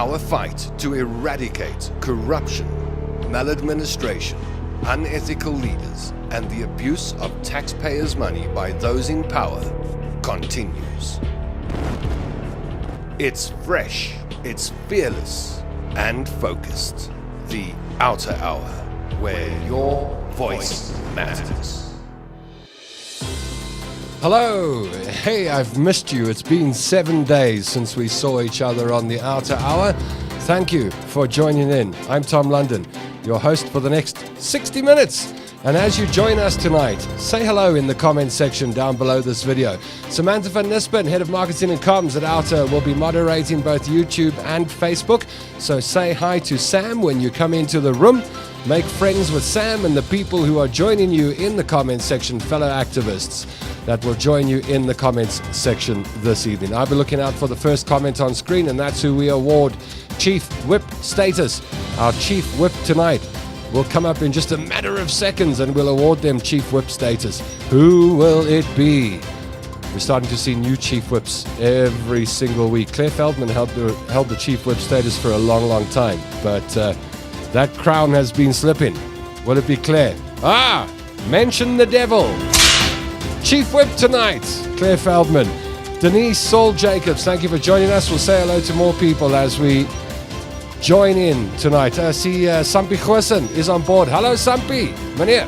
Our fight to eradicate corruption, maladministration, unethical leaders, and the abuse of taxpayers' money by those in power continues. It's fresh, it's fearless, and focused. The Outer Hour, where your voice matters. Hello! Hey, I've missed you. It's been 7 days since we saw each other on the Outer Hour. Thank you for joining in. I'm Tom London, your host for the next 60 minutes. And as you join us tonight, say hello in the comments section down below this video. Samantha van Nispen, Head of Marketing and Comms at Outer, will be moderating both YouTube and Facebook. So say hi to Sam when you come into the room. Make friends with Sam and the people who are joining you in the comments section, fellow activists that will join you in the comments section this evening. I'll be looking out for the first comment on screen, and that's who we award Chief Whip status. Our Chief Whip tonight will come up in just a matter of seconds, and we'll award them Chief Whip status. Who will it be? We're starting to see new Chief Whips every single week. Claire Feldman held the Chief Whip status for a long, long time, but that crown has been slipping. Will it be Claire? Mention the devil. Chief Whip tonight, Claire Feldman. Denise Saul Jacobs, thank you for joining us. We'll say hello to more people as we join in tonight. I see Sampi Goosen is on board. Hello, Sampi. Meneer.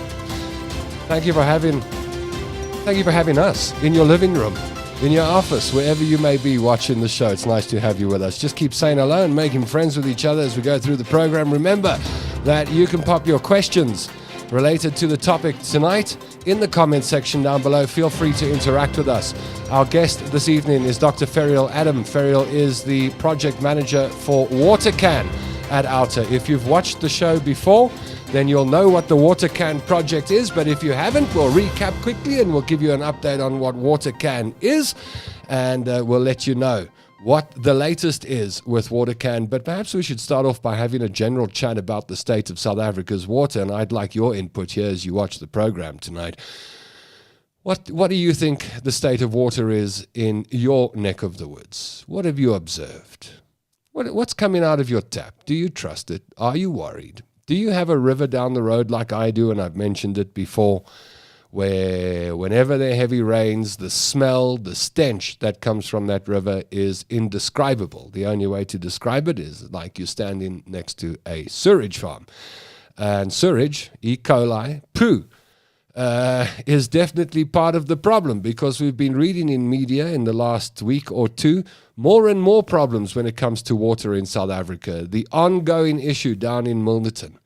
Thank you for having us in your living room, in your office, wherever you may be watching the show. It's nice to have you with us. Just keep saying hello and making friends with each other as we go through the program. Remember that you can pop your questions related to the topic tonight in the comments section down below. Feel free to interact with us. Our guest this evening is Dr. Ferial Adam. Ferial is the project manager for WaterCAN at Outer. If you've watched the show before, then you'll know what the WaterCAN project is, but if you haven't, we'll recap quickly and we'll give you an update on what WaterCAN is, and we'll let you know what the latest is with WaterCAN. But perhaps we should start off by having a general chat about the state of South Africa's water, and I'd like your input here as you watch the program tonight. What do you think the state of water is in your neck of the woods? What have you observed? What's coming out of your tap? Do you trust it? Are you worried? Do you have a river down the road like I do, and I've mentioned it before, where whenever there are heavy rains, the smell, the stench that comes from that river is indescribable. The only way to describe it is like you're standing next to a sewage farm. And sewage, E. coli, poo, is definitely part of the problem, because we've been reading in media in the last week or two more and more problems when it comes to water in South Africa. The ongoing issue down in Milnerton.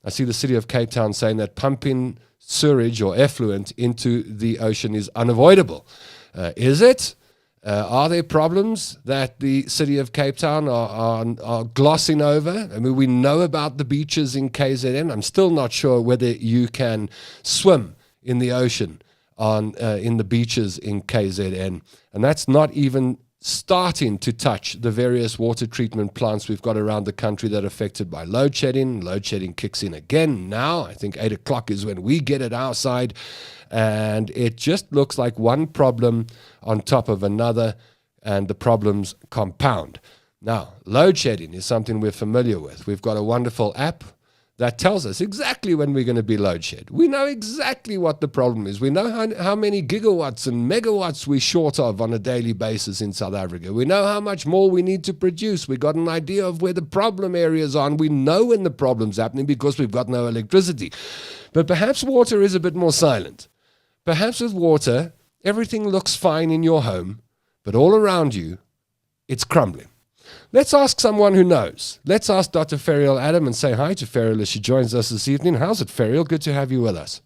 I see the city of Cape Town saying that pumping sewage or effluent into the ocean is unavoidable. Is it? Are there problems that the city of Cape Town are glossing over? I mean, we know about the beaches in KZN. I'm still not sure whether you can swim in the ocean in the beaches in KZN. And that's not even starting to touch the various water treatment plants we've got around the country that are affected by load shedding. Load shedding kicks in again now. I think 8 o'clock is when we get it our side. And it just looks like one problem on top of another, and the problems compound. Now, load shedding is something we're familiar with. We've got a wonderful app that tells us exactly when we're going to be load shed. We know exactly what the problem is. We know how many gigawatts and megawatts we're short of on a daily basis in South Africa. We know how much more we need to produce. We've got an idea of where the problem areas are, and we know when the problem's happening because we've got no electricity. But perhaps water is a bit more silent. Perhaps with water, everything looks fine in your home, but all around you, it's crumbling. Let's ask someone who knows. Let's ask Dr. Ferial Adam and say hi to Ferial as she joins us this evening. How's it, Ferial? Good to have you with us.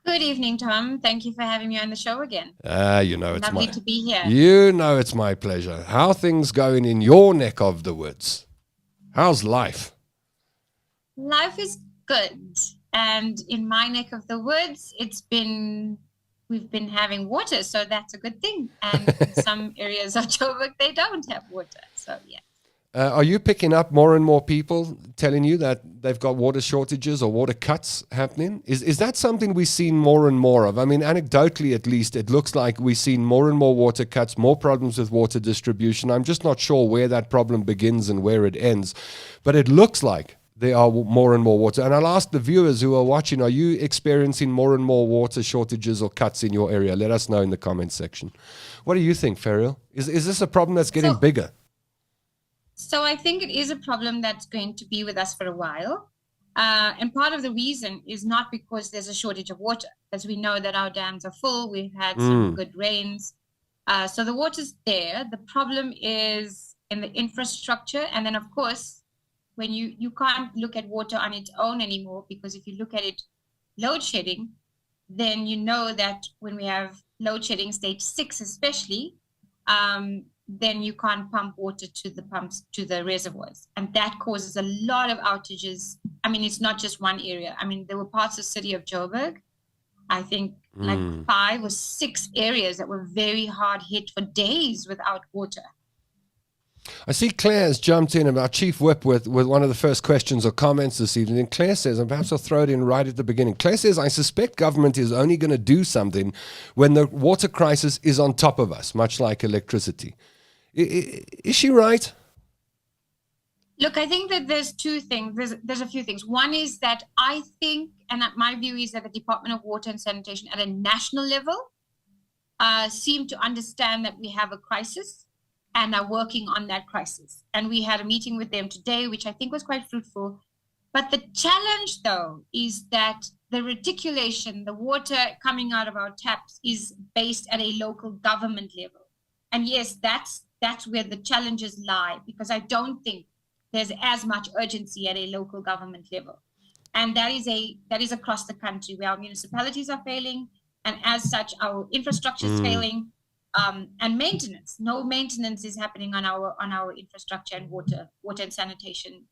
Good evening, Tom. Thank you for having me on the show again. You know it's lovely to be here. You know it's my pleasure. How are things going in your neck of the woods? How's life? Life is good. And in my neck of the woods, we've been having water, so that's a good thing. And in some areas of Joburg, they don't have water. So, yeah. Are you picking up more and more people telling you that they've got water shortages or water cuts happening? Is that something we've seen more and more of? I mean, anecdotally at least, it looks like we've seen more and more water cuts, more problems with water distribution. I'm just not sure where that problem begins and where it ends. But it looks like there are more and more water. And I'll ask the viewers who are watching, are you experiencing more and more water shortages or cuts in your area? Let us know in the comments section. What do you think, Ferial? Is this a problem that's getting bigger? So I think it is a problem that's going to be with us for a while. And part of the reason is not because there's a shortage of water, as we know that our dams are full. We've had some good rains. So the water's there. The problem is in the infrastructure. And then, of course, when you can't look at water on its own anymore, because if you look at it load shedding, then you know that when we have load shedding, stage 6 especially, then you can't pump water to the pumps, to the reservoirs. And that causes a lot of outages. I mean, it's not just one area. I mean, there were parts of the city of Joburg, I think like 5 or 6 areas that were very hard hit for days without water. I see Claire has jumped in, our chief whip, with one of the first questions or comments this evening. And Claire says, and perhaps I'll throw it in right at the beginning. Claire says, I suspect government is only going to do something when the water crisis is on top of us, much like electricity. Is she right? Look, I think that there's two things. There's a few things. One is that I think, and my view is that the Department of Water and Sanitation at a national level seem to understand that we have a crisis and are working on that crisis. And we had a meeting with them today, which I think was quite fruitful. But the challenge, though, is that the reticulation, the water coming out of our taps, is based at a local government level. And yes, that's where the challenges lie, because I don't think there's as much urgency at a local government level. And that is across the country, where our municipalities are failing, and as such, our infrastructure is failing, and maintenance. No maintenance is happening on our infrastructure and water and sanitation,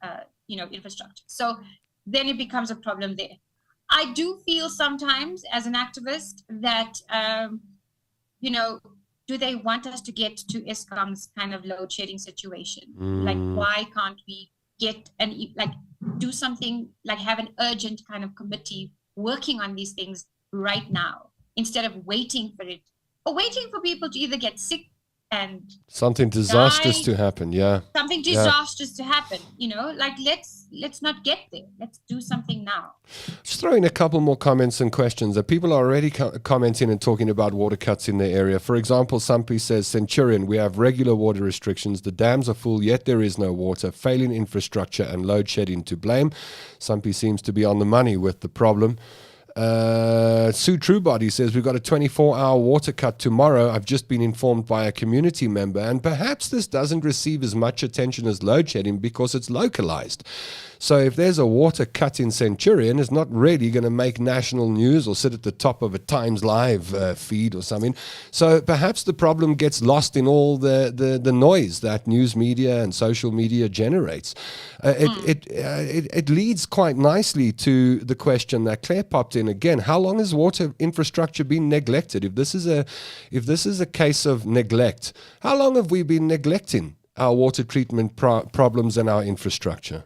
infrastructure. So then it becomes a problem there. I do feel sometimes as an activist that, do they want us to get to Eskom's kind of load shedding situation? Like, why can't we get do something, like have an urgent kind of committee working on these things right now, instead of waiting for it, or waiting for people to either get sick and something disastrous to happen. Something disastrous to happen, let's not get there. Let's do something now. Just throwing a couple more comments and questions. People are already commenting and talking about water cuts in their area. For example, Sampi says, Centurion, we have regular water restrictions. The dams are full, yet there is no water. Failing infrastructure and load shedding to blame. Sampi seems to be on the money with the problem. Sue Truebody says, we've got a 24-hour water cut tomorrow. I've just been informed by a community member, and perhaps this doesn't receive as much attention as load shedding because it's localized. So if there's a water cut in Centurion, it's not really going to make national news or sit at the top of a Times Live feed or something. So perhaps the problem gets lost in all the noise that news media and social media generates. It leads quite nicely to the question that Claire popped in again. How long has water infrastructure been neglected? If this is a case of neglect, how long have we been neglecting our water treatment problems and our infrastructure?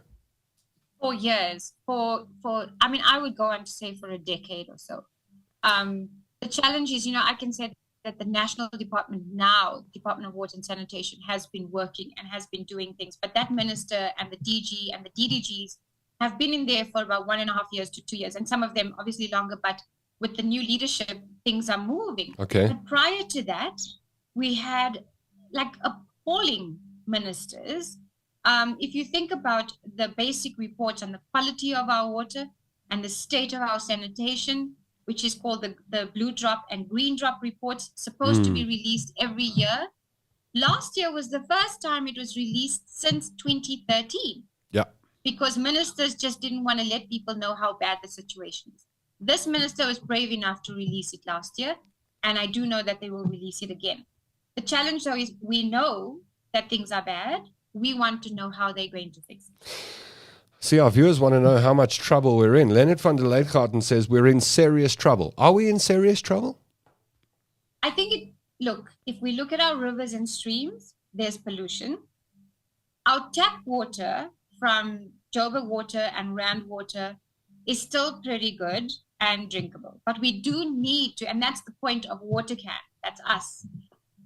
For years, I would go on to say for a decade or so. The challenge is, I can say that the national department now, Department of Water and Sanitation, has been working and has been doing things. But that minister and the DG and the DDGs have been in there for about 1.5 years to 2 years, and some of them obviously longer. But with the new leadership, things are moving. Okay. But prior to that, we had appalling ministers. If you think about the basic reports on the quality of our water and the state of our sanitation, which is called the blue drop and green drop reports, supposed to be released every year. Last year was the first time it was released since 2013. Yeah. Because ministers just didn't want to let people know how bad the situation is. This minister was brave enough to release it last year, and I do know that they will release it again. The challenge, though, is we know that things are bad. We want to know how they're going to fix it. See, our viewers want to know how much trouble we're in. Leonard van der Leijgarten says we're in serious trouble. Are we in serious trouble? I think if we look at our rivers and streams, there's pollution. Our tap water from Joburg Water and Rand Water is still pretty good and drinkable. But we do need to, and that's the point of WaterCAN, that's us.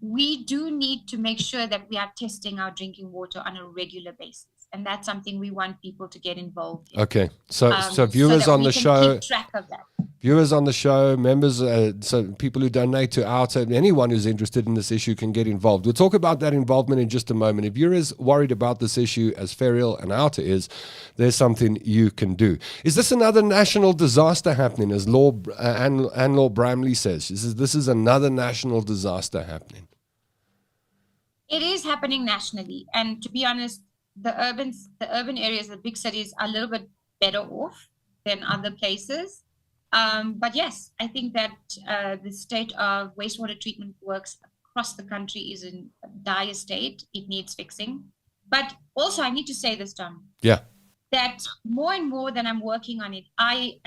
We do need to make sure that we are testing our drinking water on a regular basis. And that's something we want people to get involved in. Okay, so viewers so that on we the can show, keep track of that. viewers on the show, members, so people who donate to Outer, anyone who's interested in this issue can get involved. We'll talk about that involvement in just a moment. If you're as worried about this issue as Ferial and Outer is, there's something you can do. Is this another national disaster happening, as Anne-Laure Bramley says? This is another national disaster happening. It is happening nationally, and to be honest, the urban areas, the big cities, are a little bit better off than other places. But yes, I think that the state of wastewater treatment works across the country is in a dire state. It needs fixing. But also, I need to say this, Tom. Yeah. That more and more that I'm working on it, I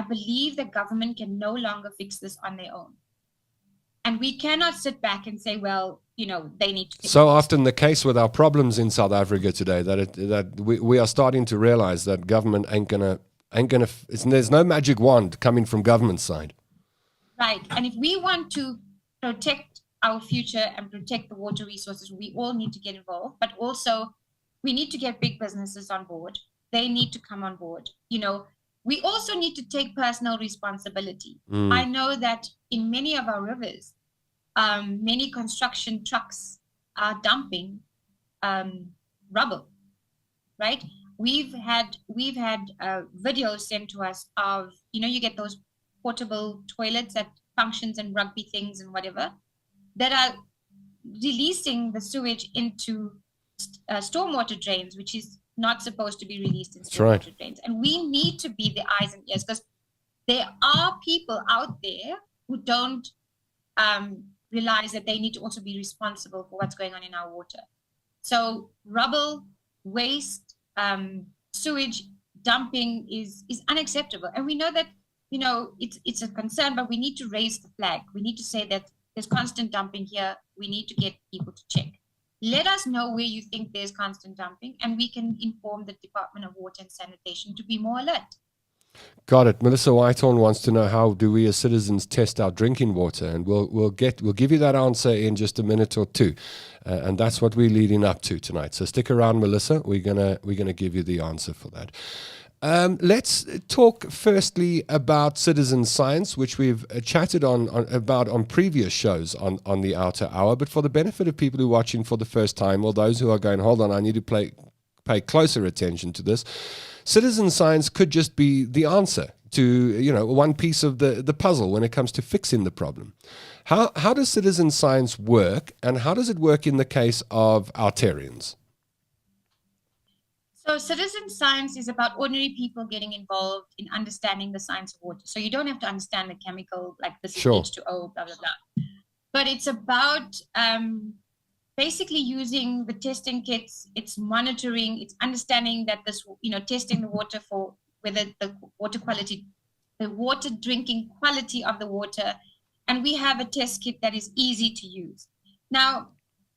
believe that government can no longer fix this on their own. And we cannot sit back and say, well, they need to fix So it. often the case with our problems in South Africa today that we are starting to realize that government ain't gonna. There's no magic wand coming from government side. Right. And if we want to protect our future and protect the water resources, we all need to get involved. But also, we need to get big businesses on board. They need to come on board. We also need to take personal responsibility. I know that in many of our rivers, many construction trucks are dumping rubble, right? We've had videos sent to us of, you get those portable toilets at functions and rugby things and whatever, that are releasing the sewage into stormwater drains, which is not supposed to be released in stormwater drains. And we need to be the eyes and ears, because there are people out there who don't realize that they need to also be responsible for what's going on in our water. So rubble, waste, sewage dumping is unacceptable. And we know that, it's a concern, but we need to raise the flag. We need to say that there's constant dumping here. We need to get people to check. Let us know where you think there's constant dumping, and we can inform the Department of Water and Sanitation to be more alert. Got it. Melissa Whitehorn wants to know, how do we as citizens test our drinking water? And we'll give you that answer in just a minute or two, and that's what we're leading up to tonight. So stick around, Melissa. We're gonna give you the answer for that. Let's talk firstly about citizen science, which we've chatted about on previous shows on the Outer Hour. But for the benefit of people who are watching for the first time, or those who are going, hold on, I need to pay closer attention to this. Citizen science could just be the answer to one piece of the puzzle when it comes to fixing the problem. How does citizen science work, and how does it work in the case of Outarians? So citizen science is about ordinary people getting involved in understanding the science of water. So you don't have to understand the chemical, like this is H2O, blah, blah, blah. But it's about basically using the testing kits, it's monitoring, it's understanding that this, testing the water for whether the water drinking quality of the water. And we have a test kit that is easy to use. Now,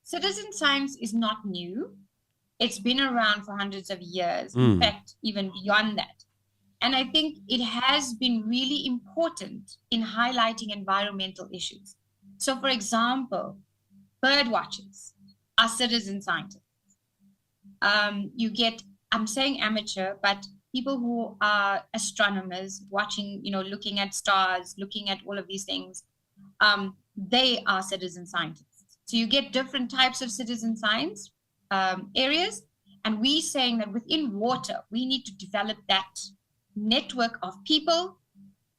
citizen science is not new. It's been around for hundreds of years, in fact, even beyond that. And I think it has been really important in highlighting environmental issues. So, for example, bird watchers are citizen scientists. I'm saying amateur, but people who are astronomers watching, looking at stars, looking at all of these things, they are citizen scientists. So you get different types of citizen science areas, and we're saying that within water, we need to develop that network of people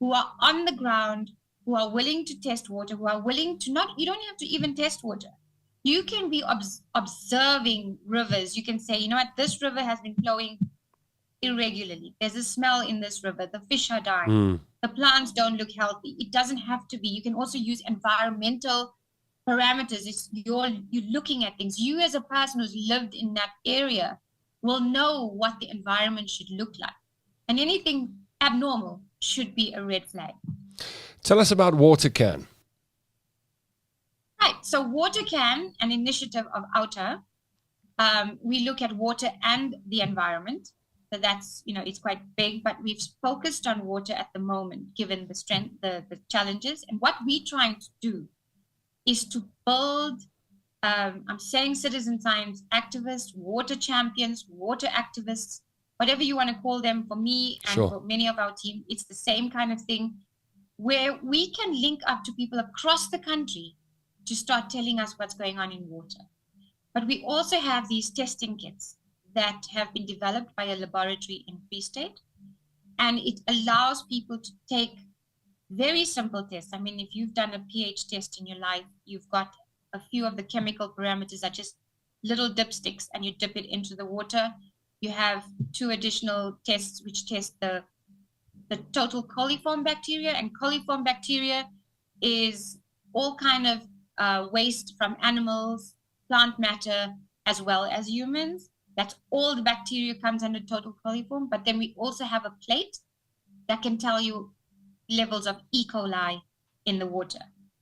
who are on the ground, who are willing to test water, who are willing to you don't have to even test water. You can be observing rivers. You can say, this river has been flowing irregularly. There's a smell in this river. The fish are dying. The plants don't look healthy. It doesn't have to be. You can also use environmental parameters. You're looking at things. You as a person who's lived in that area will know what the environment should look like. And anything abnormal should be a red flag. Tell us about WaterCAN. Right. So WaterCAN, an initiative of Outer, We look at water and the environment. So that's, it's quite big, but we've focused on water at the moment, given the strength, the challenges. And what we're trying to do is to build, I'm saying citizen science activists, water champions, water activists, whatever you want to call them. For me and Sure. for many of our team, it's the same kind of thing, where we can link up to people across the country to start telling us what's going on in water. But we also have these testing kits that have been developed by a laboratory in Free State, and it allows people to take very simple tests. I mean, if you've done a pH test in your life, you've got a few of the chemical parameters are just little dipsticks, and you dip it into the water. You have 2 additional tests which test the total coliform bacteria, and coliform bacteria is all kind of waste from animals, plant matter, as well as humans. That's all the bacteria comes under total coliform. But then we also have a plate that can tell you levels of E. coli in the water.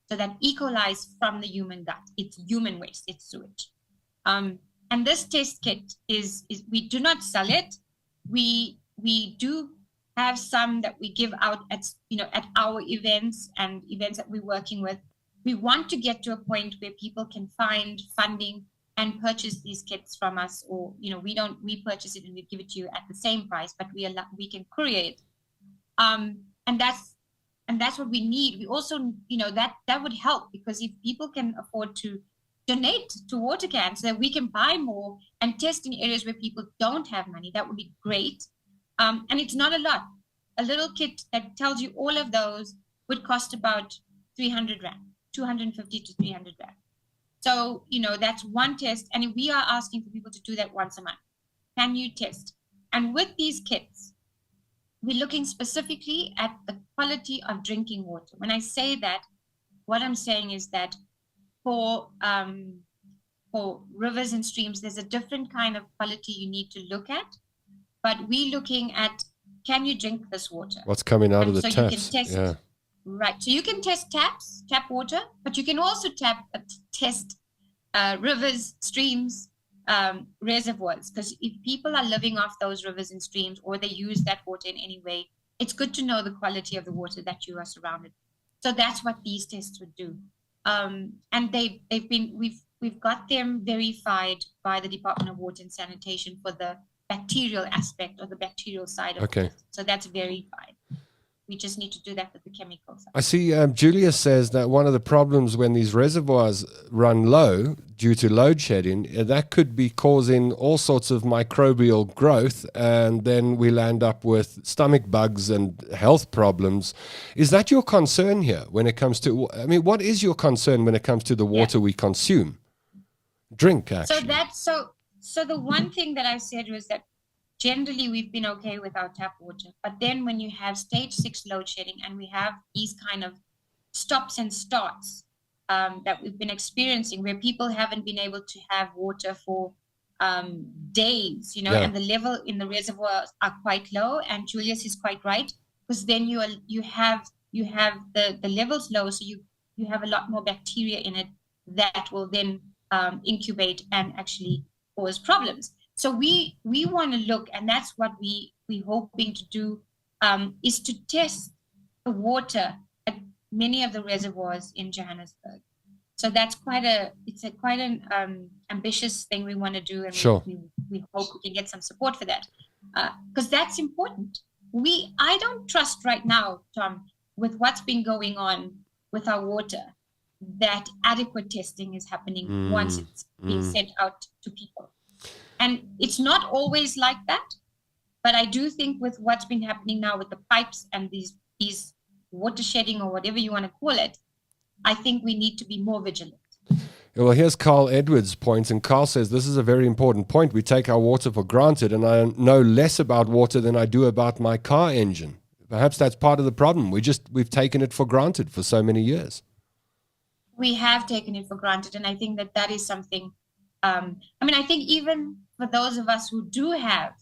So that E. coli is from the human gut. It's human waste, it's sewage. And this test kit is we do not sell it. We do have some that we give out at our events and events that we're working with. We want to get to a point where people can find funding and purchase these kits from us, or we purchase it and we give it to you at the same price, but we can courier it. And that's what we need. We also, that would help, because if people can afford to donate to WaterCAN so that we can buy more and test in areas where people don't have money, that would be great. And it's not a lot. A little kit that tells you all of those would cost about 300 Rand, 250 to 300 Rand. So, that's one test. And we are asking for people to do that once a month. Can you test? And with these kits, we're looking specifically at the quality of drinking water. When I say that, what I'm saying is that for rivers and streams, there's a different kind of quality you need to look at. But we're looking at, can you drink this water? What's coming out of the so taps? You can test, yeah. Right. So you can test tap water, but you can also test rivers, streams, reservoirs. Because if people are living off those rivers and streams, or they use that water in any way, it's good to know the quality of the water that you are surrounded. So that's what these tests would do. And we've got them verified by the Department of Water and Sanitation for the bacterial aspect, or the bacterial side of it. So that's verified. We just need to do that with the chemical side. I see Julius says that one of the problems when these reservoirs run low due to load shedding, that could be causing all sorts of microbial growth, and then we'll end up with stomach bugs and health problems. Is that your concern here when it comes to, what is your concern when it comes to the water we consume? Drink, actually. So the one thing that I said was that generally we've been okay with our tap water, but then when you have stage 6 load shedding, and we have these kind of stops and starts that we've been experiencing, where people haven't been able to have water for days, and the level in the reservoirs are quite low. And Julius is quite right, because then you have the levels low, so you have a lot more bacteria in it that will then incubate and actually cause problems. So we want to look, and that's what we're hoping to do, is to test the water at many of the reservoirs in Johannesburg. So that's quite an ambitious thing we want to do, and sure. we hope we can get some support for that, because that's important. I don't trust right now, Tom, with what's been going on with our water, that adequate testing is happening once it's being sent out to people. And it's not always like that, but I do think with what's been happening now with the pipes and these water shedding, or whatever you want to call it, I think we need to be more vigilant. Well, here's Carl Edwards' point, and Carl says, this is a very important point. We take our water for granted, and I know less about water than I do about my car engine. Perhaps that's part of the problem. We've taken it for granted for so many years. We have taken it for granted, and I think that is something. I think even for those of us who do have,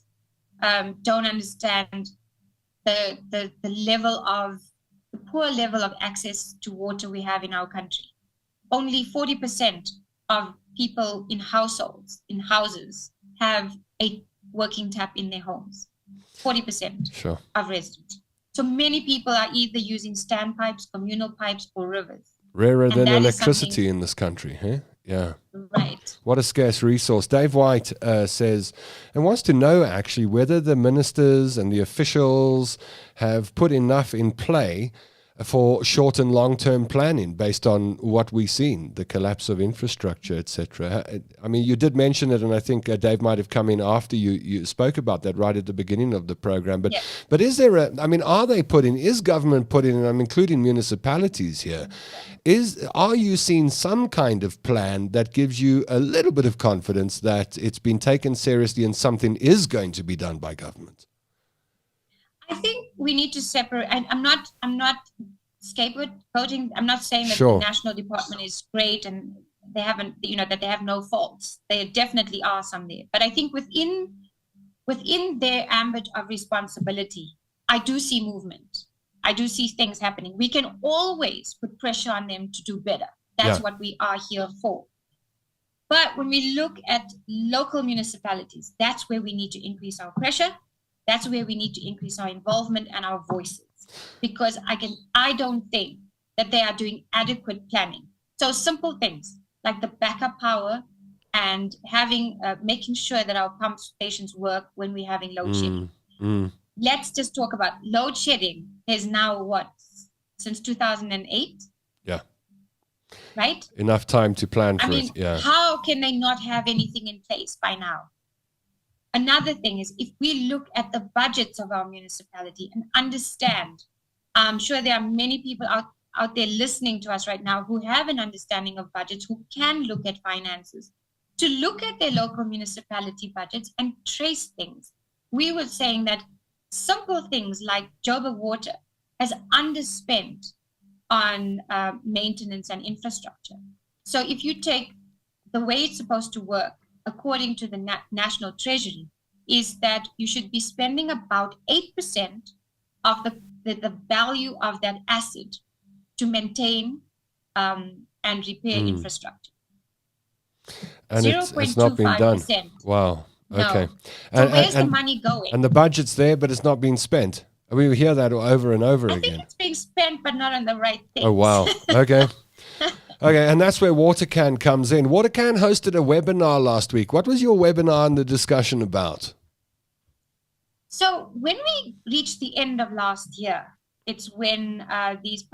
don't understand the poor level of access to water we have in our country. Only 40% of people in households, in houses, have a working tap in their homes. 40% Sure. of residents. So many people are either using standpipes, communal pipes, or rivers. Rarer than electricity in this country, huh? Yeah. Right. What a scarce resource. Dave White says, and wants to know actually whether the ministers and the officials have put enough in play for short and long-term planning based on what we've seen, the collapse of infrastructure, etc. I mean, you did mention it, and I think Dave might have come in after you spoke about that right at the beginning of the program. But but is there are they putting, is government putting, and I'm including municipalities here, are you seeing some kind of plan that gives you a little bit of confidence that it's been taken seriously and something is going to be done by government? I think we need to separate. I'm not scapegoating. I'm not saying that the national department is great and they haven't, that they have no faults. There definitely are some there. But I think within their ambit of responsibility, I do see movement. I do see things happening. We can always put pressure on them to do better. That's what we are here for. But when we look at local municipalities, that's where we need to increase our pressure. That's where we need to increase our involvement and our voices, because I don't think that they are doing adequate planning. So simple things like the backup power and making sure that our pump stations work when we're having load shedding. Let's just talk about load shedding. Is now since 2008? Yeah. Right? Enough time to plan for it. Yeah. How can they not have anything in place by now? Another thing is, if we look at the budgets of our municipality and understand, I'm sure there are many people out there listening to us right now who have an understanding of budgets, who can look at finances, to look at their local municipality budgets and trace things. We were saying that simple things like Joburg Water has underspent on maintenance and infrastructure. So if you take the way it's supposed to work, according to the National Treasury, is that you should be spending about 8% of the value of that asset to maintain and repair infrastructure. And it's not been done. Wow. Okay. No. So where's the money going? And the budget's there, but it's not being spent. We hear that over and over again. I think it's being spent, but not on the right things. Oh, wow. Okay. Okay, and that's where WaterCAN comes in. WaterCAN hosted a webinar last week. What was your webinar and the discussion about? So when we reached the end of last year, it's when these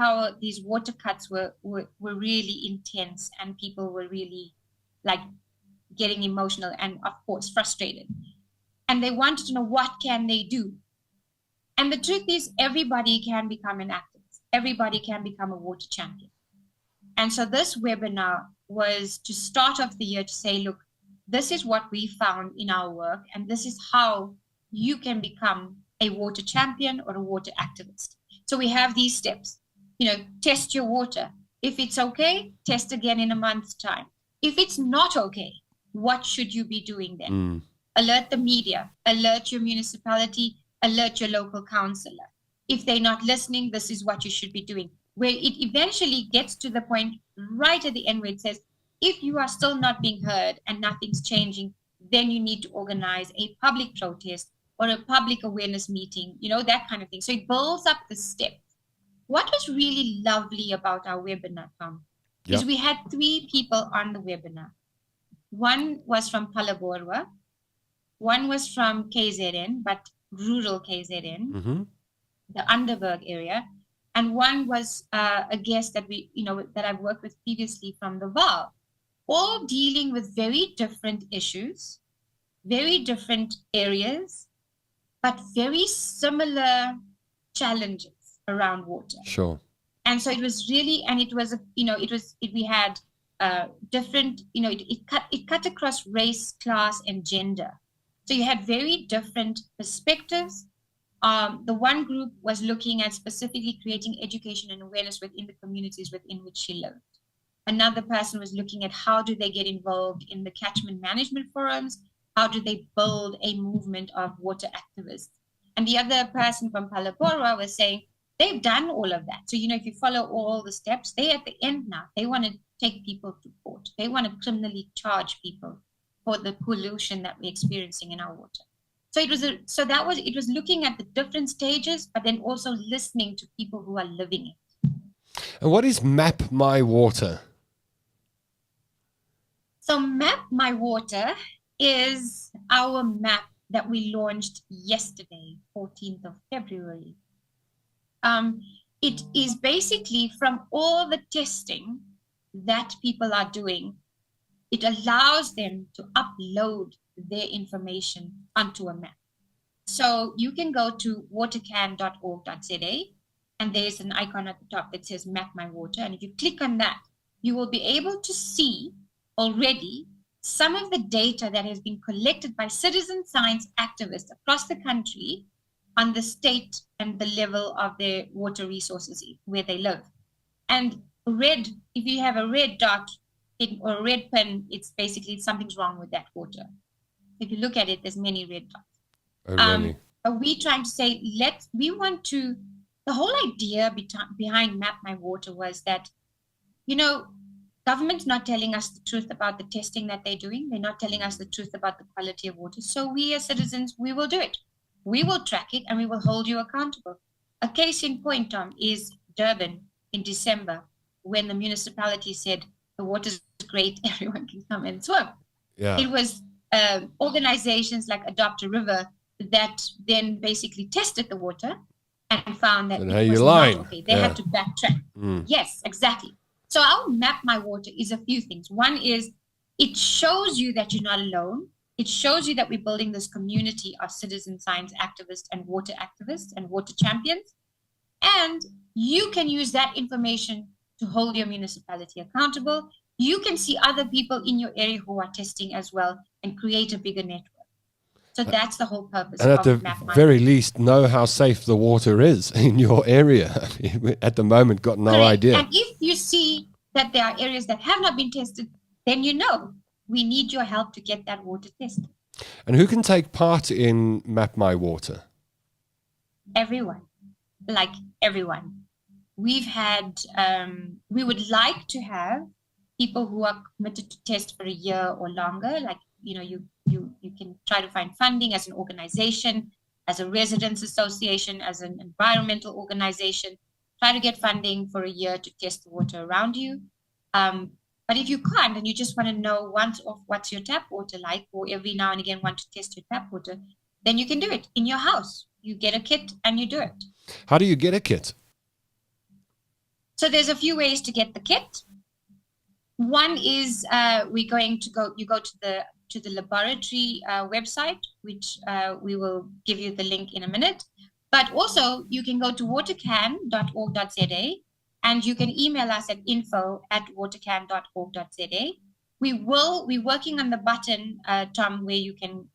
water cuts were really intense, and people were really getting emotional and, of course, frustrated. And they wanted to know, what can they do? And the truth is, everybody can become an activist. Everybody can become a water champion. And so this webinar was to start off the year to say, look, this is what we found in our work, and this is how you can become a water champion or a water activist. So we have these steps. Test your water. If it's okay, test again in a month's time. If it's not okay, what should you be doing then? Alert the media, alert your municipality, alert your local councillor. If they're not listening, this is what you should be doing. Where it eventually gets to the point right at the end where it says, if you are still not being heard and nothing's changing, then you need to organize a public protest or a public awareness meeting, that kind of thing. So it builds up the steps. What was really lovely about our webinar, Tom, is we had 3 people on the webinar. One was from Phalaborwa, one was from KZN, but rural KZN, the Underberg area, and one was a guest that that I've worked with previously from the Vaal, all dealing with very different issues, very different areas, but very similar challenges around water. Sure. And so it was really, and it was, we had different, it cut across race, class, and gender. So you had very different perspectives. The one group was looking at specifically creating education and awareness within the communities within which she lived. Another person was looking at how do they get involved in the catchment management forums? How do they build a movement of water activists? And the other person from Phalaborwa was saying they've done all of that. So, if you follow all the steps, they at the end now, they want to take people to court. They want to criminally charge people for the pollution that we're experiencing in our water. So it was looking at the different stages, but then also listening to people who are living it. And what is Map My Water? So Map My Water is our map that we launched yesterday, 14th of February. It is basically from all the testing that people are doing, it allows them to upload their information onto a map. So you can go to watercan.org.za, and there's an icon at the top that says Map My Water. And if you click on that, you will be able to see already some of the data that has been collected by citizen science activists across the country on the state and the level of their water resources where they live. And red, if you have a red dot or a red pin, it's basically something's wrong with that water. If you look at it, there's many red dots. Oh, really? But we trying to say, the whole idea behind Map My Water was that, government's not telling us the truth about the testing that they're doing. They're not telling us the truth about the quality of water. So we as citizens, we will do it. We will track it and we will hold you accountable. A case in point, Tom, is Durban in December, when the municipality said the water's great, everyone can come and swim. Yeah. It was organizations like Adopt a River that then basically tested the water and found that it was not okay. They had to backtrack. Yes, exactly. So our Map My Water is a few things. One is it shows you that you're not alone. It shows you that we're building this community of citizen science activists and water champions. And you can use that information to hold your municipality accountable. You can see other people in your area who are testing as well and create a bigger network. So that's the whole purpose. And at the very least, know how safe the water is in your area. At the moment, got no idea. And if you see that there are areas that have not been tested, then we need your help to get that water tested. And who can take part in Map My Water? Everyone. Like everyone. We've had, we would like to have people who are committed to test for a year or longer. Like, you can try to find funding as an organization, as a residents association, as an environmental organization. Try to get funding for a year to test the water around you. But if you can't and you just want to know once off what's your tap water like, or every now and again want to test your tap water, then you can do it in your house. You get a kit and you do it. How do you get a kit? So there's a few ways to get the kit. One is you go to the laboratory website, which we will give you the link in a minute. But also you can go to watercan.org.za and you can email us at info@watercan.org.za. We're working on the button, Tom, where you can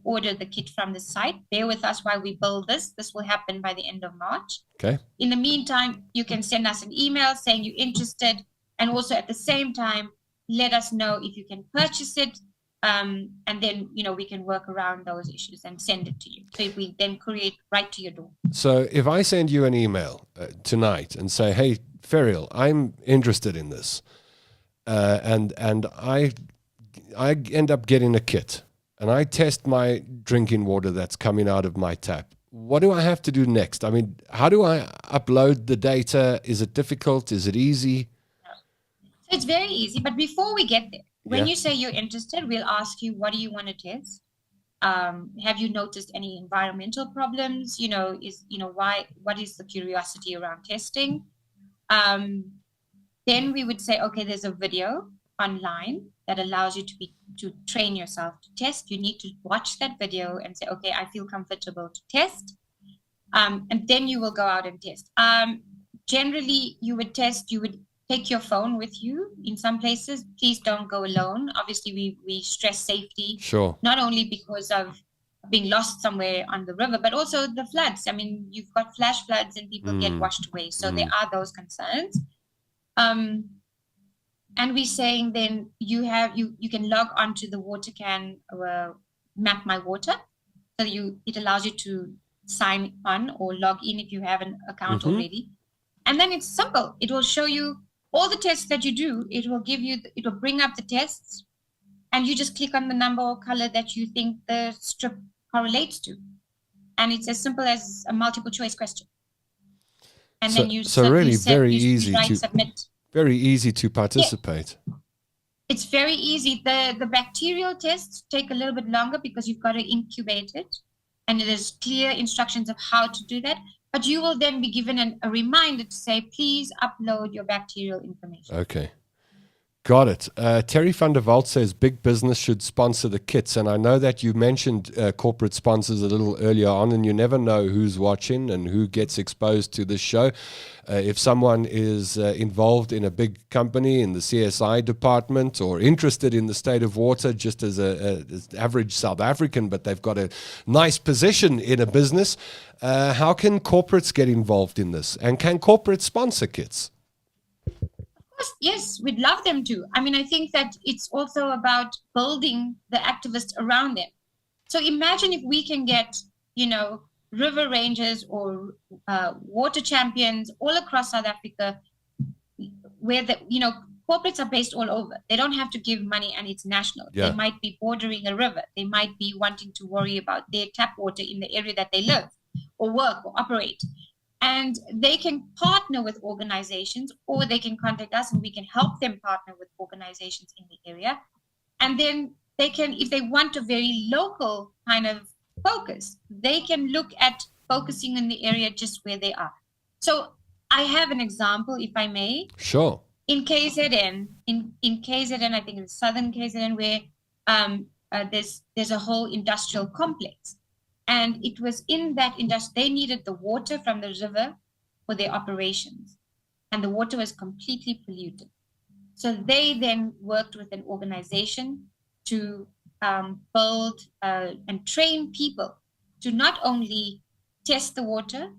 order the kit from the site. Bear with us while we build this. This will happen by the end of March. Okay. In the meantime, you can send us an email saying you're interested, and also at the same time, let us know if you can purchase it, and then we can work around those issues and send it to you. So we then courier right to your door. So if I send you an email tonight and say, "Hey, Ferial, I'm interested in this," and I end up getting a kit, and I test my drinking water that's coming out of my tap, what do I have to do next? I mean, how do I upload the data? Is it difficult? Is it easy? So it's very easy, but before we get there, when you say you're interested, we'll ask you, what do you want to test? Have you noticed any environmental problems? What is the curiosity around testing? Then we would say, okay, there's a video online that allows you to train yourself to test. You need to watch that video and say, okay, I feel comfortable to test. And then you will go out and test. Generally, you would take your phone with you in some places. Please don't go alone. Obviously, we stress safety. Sure. Not only because of being lost somewhere on the river, but also the floods. I mean, you've got flash floods and people get washed away. So there are those concerns. And we're saying then you can log onto the WaterCAN Map My Water. So it allows you to sign on or log in if you have an account already. And then it's simple. It will show you all the tests that you do. It will bring up the tests, and you just click on the number or color that you think the strip correlates to. And it's as simple as a multiple choice question. And then you very easy to submit. Very easy to participate. Yeah. It's very easy. The bacterial tests take a little bit longer because you've got to incubate it, and there's clear instructions of how to do that. But you will then be given a reminder to say, please upload your bacterial information. Okay. Got it. Terry van der Walt says big business should sponsor the kits. And I know that you mentioned corporate sponsors a little earlier on, and you never know who's watching and who gets exposed to this show. If someone is involved in a big company in the CSI department or interested in the state of water just as an average South African, but they've got a nice position in a business, how can corporates get involved in this? And can corporates sponsor kits? Yes, we'd love them to. I mean, I think that it's also about building the activists around them. So imagine if we can get, river rangers or water champions all across South Africa, where corporates are based all over. They don't have to give money, and it's national. Yeah. They might be bordering a river. They might be wanting to worry about their tap water in the area that they live or work or operate. And they can partner with organizations, or they can contact us and we can help them partner with organizations in the area. And then they can, if they want a very local kind of focus, they can look at focusing in the area just where they are. So I have an example, if I may. Sure. In KZN, in KZN, I think in southern KZN, where there's a whole industrial complex. And it was in that industry, they needed the water from the river for their operations. And the water was completely polluted. So they then worked with an organization to build and train people to not only test the water,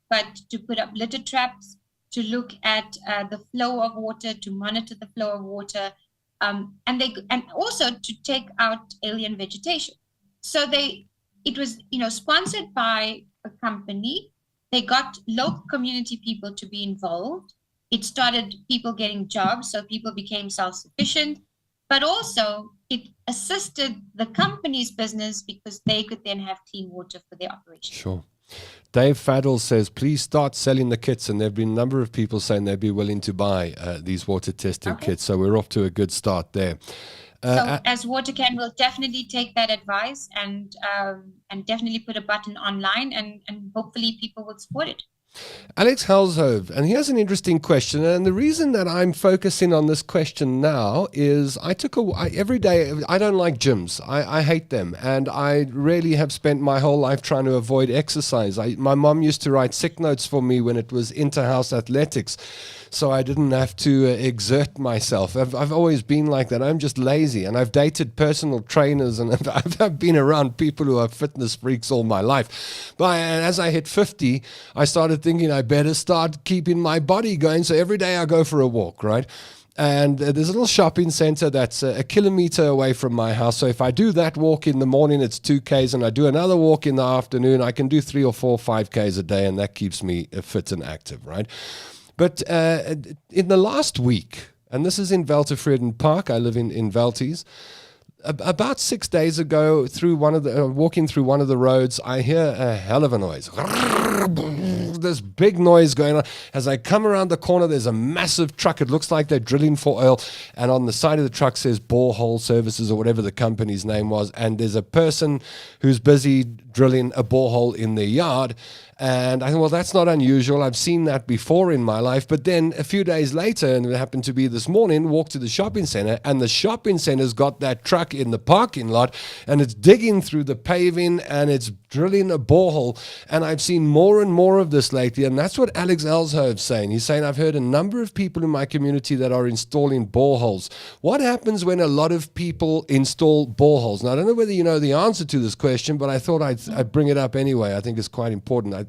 but to put up litter traps, to look at the flow of water, to monitor the flow of water, and also to take out alien vegetation. So it was, sponsored by a company. They got local community people to be involved. It started people getting jobs, so people became self-sufficient. But also, it assisted the company's business because they could then have clean water for their operation. Sure. Dave Faddle says, please start selling the kits. And there have been a number of people saying they'd be willing to buy these water testing kits. So we're off to a good start there. So as WaterCAN, we'll definitely take that advice and definitely put a button online, and hopefully people will support it. Alex Halshove, and he has an interesting question, and the reason that I'm focusing on this question now is every day, I don't like gyms. I hate them, and I really have spent my whole life trying to avoid exercise. My mom used to write sick notes for me when it was inter-house athletics, so I didn't have to exert myself. I've always been like that. I'm just lazy, and I've dated personal trainers, and I've been around people who are fitness freaks all my life. But as I hit 50, I started thinking I better start keeping my body going. So every day I go for a walk, right? And there's a little shopping center that's a kilometer away from my house. So if I do that walk in the morning, it's 2Ks, and I do another walk in the afternoon, I can do 3 or 4, 5Ks a day, and that keeps me fit and active, right? But in the last week, and this is in Veltevreden Park, I live in Velties, about 6 days ago, walking through one of the roads, I hear a hell of a noise. This big noise going on. As I come around the corner, there's a massive truck. It looks like they're drilling for oil. And on the side of the truck says Borehole Services or whatever the company's name was. And there's a person who's busy drilling a borehole in their yard. And I thought, well, that's not unusual. I've seen that before in my life. But then a few days later, and it happened to be this morning, walked to the shopping center, and the shopping center's got that truck in the parking lot, and it's digging through the paving, and it's drilling a borehole. And I've seen more and more of this lately, and that's what Alex Elshove's saying. He's saying, I've heard a number of people in my community that are installing boreholes. What happens when a lot of people install boreholes? Now, I don't know whether you know the answer to this question, but I thought I'd bring it up anyway. I think it's quite important.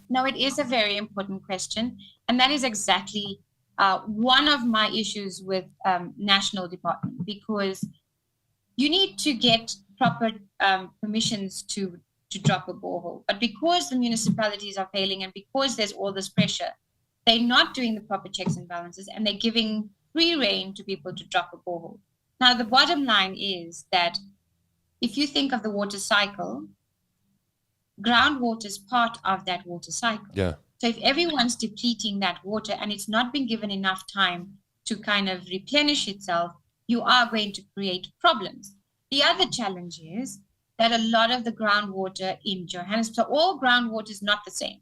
No, it is a very important question. And that is exactly one of my issues with national department, because you need to get proper permissions to to drop a borehole. But because the municipalities are failing and because there's all this pressure, they're not doing the proper checks and balances, and they're giving free rein to people to drop a borehole. Now, the bottom line is that if you think of the water cycle, groundwater is part of that water cycle. Yeah. So if everyone's depleting that water and it's not been given enough time to kind of replenish itself, you are going to create problems. The other challenge is that a lot of the groundwater in Johannesburg, so all groundwater is not the same.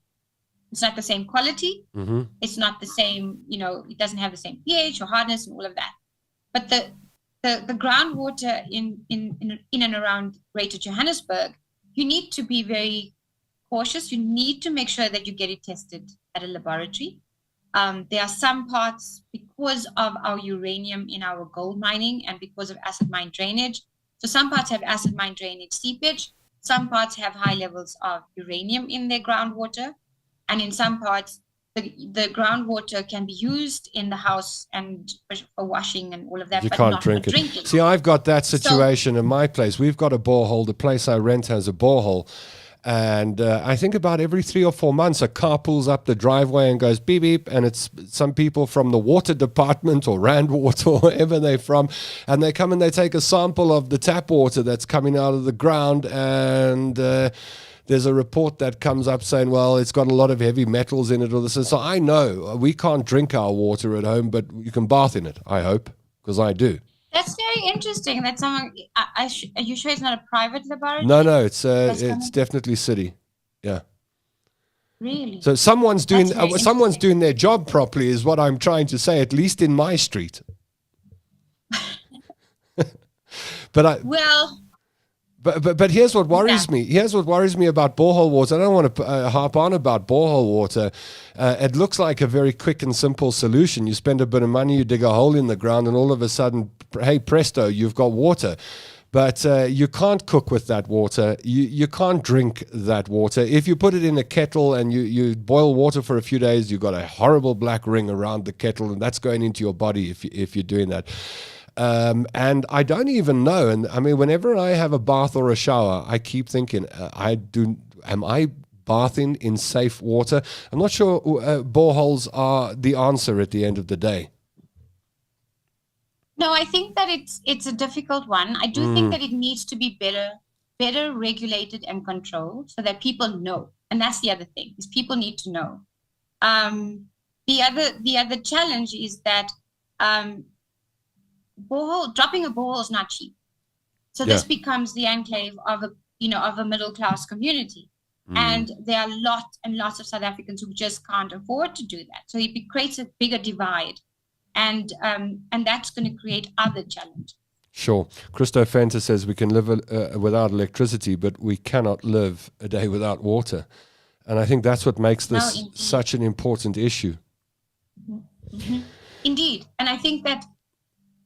It's not the same quality. Mm-hmm. It's not the same, it doesn't have the same pH or hardness and all of that. But the groundwater in and around Greater Johannesburg, you need to be very cautious. You need to make sure that you get it tested at a laboratory. There are some parts, because of our uranium in our gold mining and because of acid mine drainage. So some parts have acid mine drainage seepage. Some parts have high levels of uranium in their groundwater. And in some parts, the groundwater can be used in the house and for washing and all of that, you but can't not drink for it. drinking. See, I've got that situation in my place. We've got a borehole. The place I rent has a borehole. And I think about every 3 or 4 months, a car pulls up the driveway and goes beep, beep. And it's some people from the water department or Rand Water or wherever they're from. And they come and they take a sample of the tap water that's coming out of the ground. And there's a report that comes up saying, well, it's got a lot of heavy metals in it. Or this. And so I know we can't drink our water at home, but you can bath in it, I hope, because I do. That's very interesting. That someone, are you sure it's not a private laboratory? No, it's definitely city. Yeah. Really? So someone's doing their job properly, is what I'm trying to say. At least in my street. But here's what worries me. Here's what worries me about borehole water. I don't want to harp on about borehole water. It looks like a very quick and simple solution. You spend a bit of money, you dig a hole in the ground, and all of a sudden, hey, presto, you've got water. But you can't cook with that water. You can't drink that water. If you put it in a kettle and you boil water for a few days, you've got a horrible black ring around the kettle, and that's going into your body if you're doing that. And I don't even know. And I mean, whenever I have a bath or a shower, I keep thinking, am I bathing in safe water? I'm not sure boreholes are the answer at the end of the day. No, I think that it's a difficult one. I do think that it needs to be better regulated and controlled so that people know. And that's the other thing, is people need to know. The other challenge is that dropping a borehole is not cheap. So this becomes the enclave of a middle class community. And there are lots and lots of South Africans who just can't afford to do that. So it creates a bigger divide. And that's going to create other challenges. Sure. Christo Fanta says we can live without electricity, but we cannot live a day without water. And I think that's what makes this such an important issue. Mm-hmm. Indeed. And I think that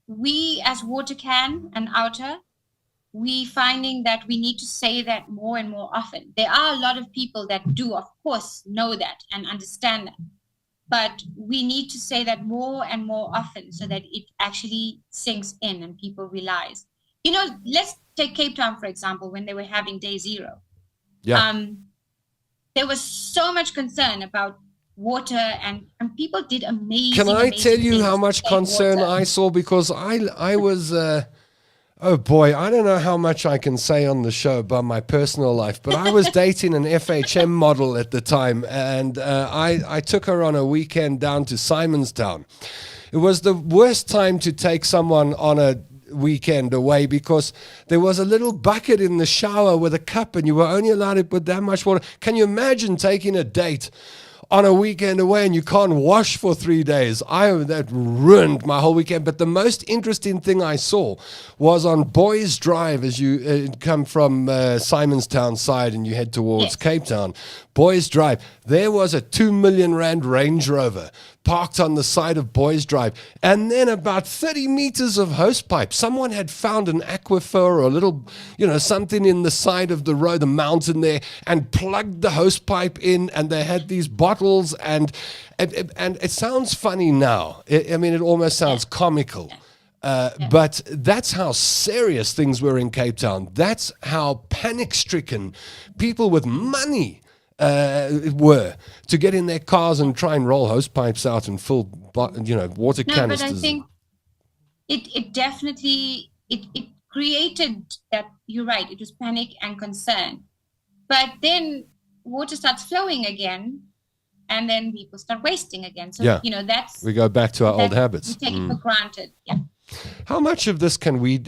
we as WaterCAN and Outer, we finding that we need to say that more and more often. There are a lot of people that do, of course, know that and understand that. But we need to say that more and more often so that it actually sinks in and people realize. Let's take Cape Town, for example, when they were having day zero. Yeah. There was so much concern about water and people did amazing. Can I tell you how much concern I saw? Because I was... oh boy, I don't know how much I can say on the show about my personal life, but I was dating an FHM model at the time, and I took her on a weekend down to Simonstown. It was the worst time to take someone on a weekend away because there was a little bucket in the shower with a cup, and you were only allowed to put that much water. Can you imagine taking a date on a weekend away and you can't wash for 3 days? That ruined my whole weekend. But the most interesting thing I saw was on Boys Drive as you come from Simonstown side and you head towards Cape Town. Boys Drive, there was a 2 million rand Range Rover parked on the side of Boys Drive, and then about 30 meters of hose pipe. Someone had found an aquifer or a little, something in the side of the road, the mountain there, and plugged the hose pipe in, and they had these bottles, and it sounds funny now. It almost sounds comical. But that's how serious things were in Cape Town. That's how panic-stricken people with money were to get in their cars and try and roll hose pipes out and fill, water canisters. But I think it definitely it created that. You're right. It was panic and concern, but then water starts flowing again, and then people start wasting again. So that's we go back to our old habits. We take it for granted. Yeah. How much of this can we,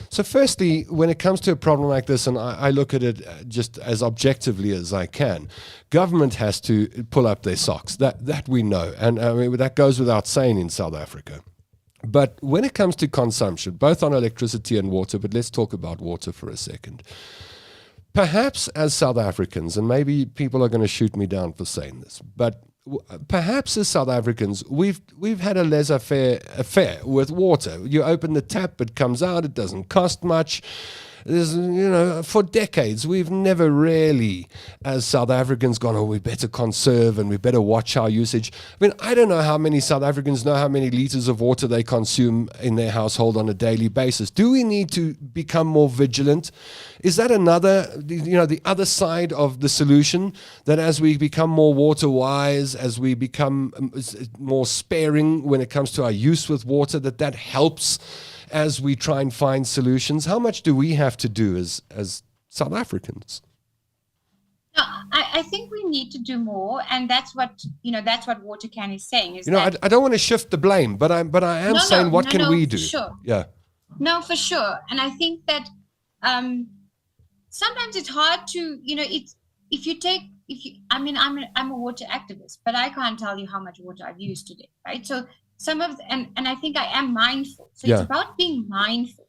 so firstly, when it comes to a problem like this, and I look at it just as objectively as I can, government has to pull up their socks. That we know. And I mean, that goes without saying in South Africa. But when it comes to consumption, both on electricity and water, but let's talk about water for a second. Perhaps as South Africans, and maybe people are going to shoot me down for saying this, but perhaps as South Africans, we've had a laissez-faire affair with water. You open the tap, it comes out, it doesn't cost much. There's, for decades, we've never really, as South Africans, gone, we better conserve and we better watch our usage. I mean, I don't know how many South Africans know how many liters of water they consume in their household on a daily basis. Do we need to become more vigilant? Is that another, the other side of the solution, that as we become more water wise, as we become more sparing when it comes to our use with water, that helps as we try and find solutions? How much do we have to do as South Africans? No, I think we need to do more, and that's what WaterCAN is saying. I don't want to shift the blame, but I am saying, what can we do? For sure. Yeah. No, for sure, and I think that sometimes it's hard to, I'm a water activist, but I can't tell you how much water I've used today, right? So and I think I am mindful. So it's about being mindful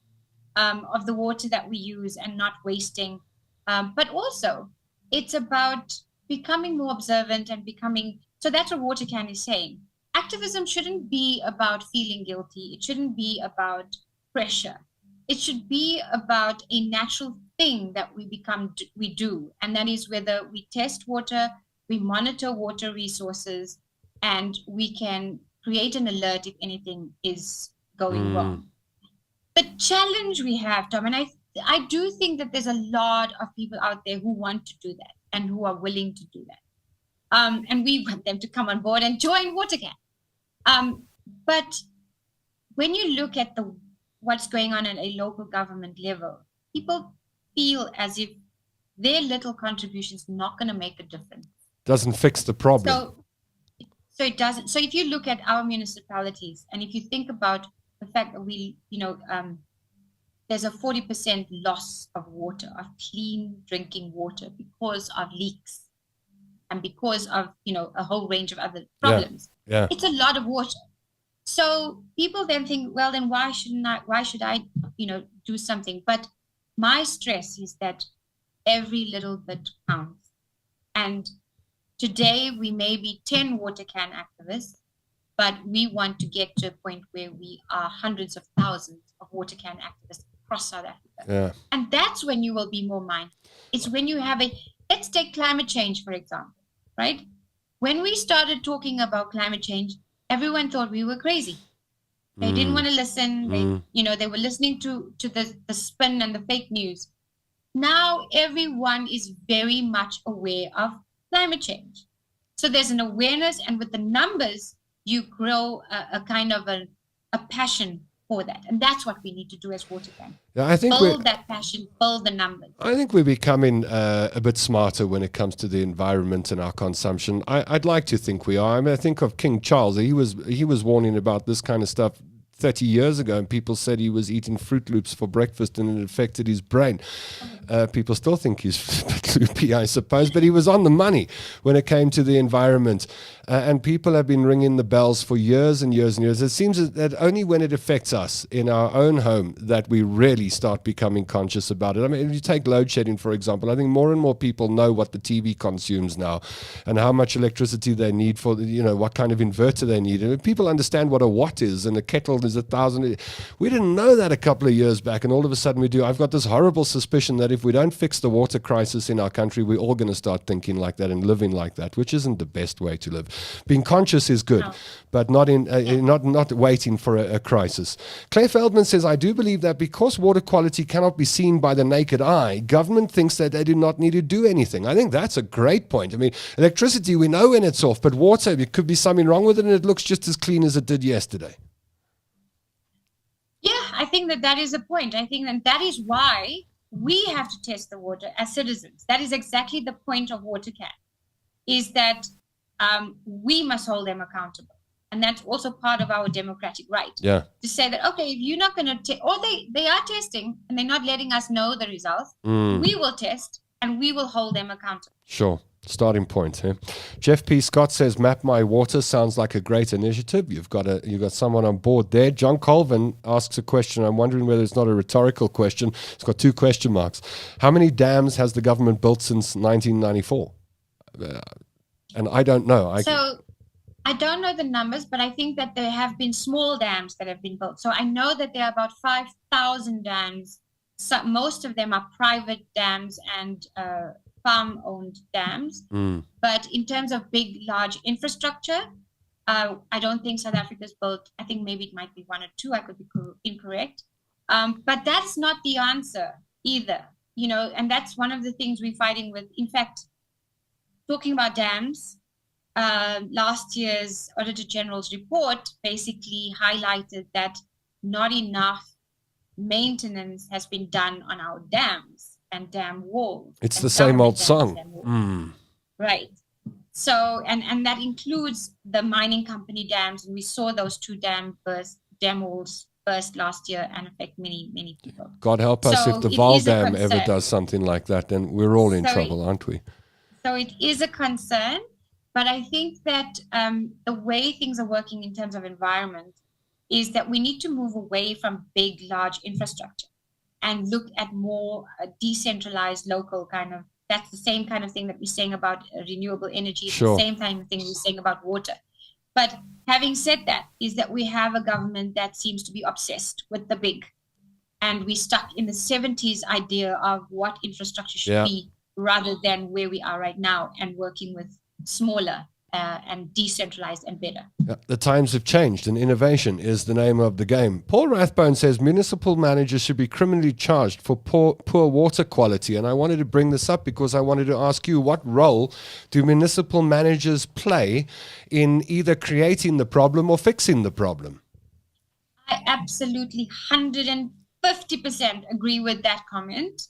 of the water that we use and not wasting. But also it's about becoming more observant and so that's what WaterCAN is saying. Activism shouldn't be about feeling guilty. It shouldn't be about pressure. It should be about a natural thing that we do. And that is whether we test water, we monitor water resources, and we can create an alert if anything is going wrong. The challenge we have, Tom, and I do think that there's a lot of people out there who want to do that and who are willing to do that. And we want them to come on board and join WaterCAN. But when you look at what's going on at a local government level, people feel as if their little contribution is not going to make a difference. Doesn't fix the problem. So it doesn't. So if you look at our municipalities, and if you think about the fact that there's a 40% loss of water, of clean drinking water, because of leaks and because of, a whole range of other problems. Yeah. It's a lot of water. So people then think, well, then why should I, do something? But my stress is that every little bit counts. And today, we may be 10 WaterCAN activists, but we want to get to a point where we are hundreds of thousands of WaterCAN activists across South Africa. Yeah. And that's when you will be more mindful. It's when you have let's take climate change, for example, right? When we started talking about climate change, everyone thought we were crazy. They didn't want to listen. They were listening to the spin and the fake news. Now, everyone is very much aware of climate change. So there's an awareness, and with the numbers, you grow a kind of a passion for that. And that's what we need to do as WaterCAN. Yeah, I think build that passion, build the numbers. I think we're becoming a bit smarter when it comes to the environment and our consumption. I'd like to think we are. I mean, I think of King Charles. He was warning about this kind of stuff 30 years ago, and people said he was eating Fruit Loops for breakfast and it affected his brain. People still think he's a bit loopy, I suppose, but he was on the money when it came to the environment. And people have been ringing the bells for years and years and years. It seems that only when it affects us in our own home that we really start becoming conscious about it. I mean, if you take load shedding, for example, I think more and more people know what the TV consumes now and how much electricity they need for, what kind of inverter they need. And people understand what a watt is and a kettle is 1,000. We didn't know that a couple of years back, and all of a sudden we do. I've got this horrible suspicion that if we don't fix the water crisis in our country, we're all going to start thinking like that and living like that, which isn't the best way to live. Being conscious is good, but not not waiting for a crisis. Claire Feldman says, I do believe that because water quality cannot be seen by the naked eye, government thinks that they do not need to do anything. I think that's a great point. I mean, electricity, we know when it's off, but water, it could be something wrong with it and it looks just as clean as it did yesterday. Yeah, I think that is a point. I think that is why we have to test the water as citizens. That is exactly the point of WaterCAN, is that we must hold them accountable. And that's also part of our democratic right. Yeah. To say that, okay, if you're not going to or they are testing and they're not letting us know the results, we will test and we will hold them accountable. Sure. Starting point. Eh? Jeff P. Scott says, Map My Water sounds like a great initiative. You've got someone on board there. John Colvin asks a question. I'm wondering whether it's not a rhetorical question. It's got 2 question marks. How many dams has the government built since 1994? And I don't know. I don't know the numbers, but I think that there have been small dams that have been built. So I know that there are about 5,000 dams. So most of them are private dams and farm-owned dams. But in terms of big, large infrastructure, I don't think South Africa's built. I think maybe it might be 1 or 2. I could be incorrect. But that's not the answer either. And that's one of the things we're fighting with. In fact, talking about dams, last year's Auditor General's report basically highlighted that not enough maintenance has been done on our dams and dam walls. It's the same old song. Right. So, and that includes the mining company dams. And we saw those 2 dam walls burst last year and affect many, many people. God help us if the Vaal Dam ever does something like that, then we're all in trouble, aren't we? So it is a concern. But I think that the way things are working in terms of environment is that we need to move away from big, large infrastructure and look at more decentralized, local kind of, that's the same kind of thing that we're saying about renewable energy, Sure. The same kind of thing we're saying about water. But having said that, is that we have a government that seems to be obsessed with the big. And we stuck in the 70s idea of what infrastructure should be rather than where we are right now and working with smaller and decentralized and better. The times have changed and innovation is the name of the game. Paul Rathbone says municipal managers should be criminally charged for poor water quality. And I wanted to bring this up because I wanted to ask you, what role do municipal managers play in either creating the problem or fixing the problem? I absolutely 150% agree with that comment,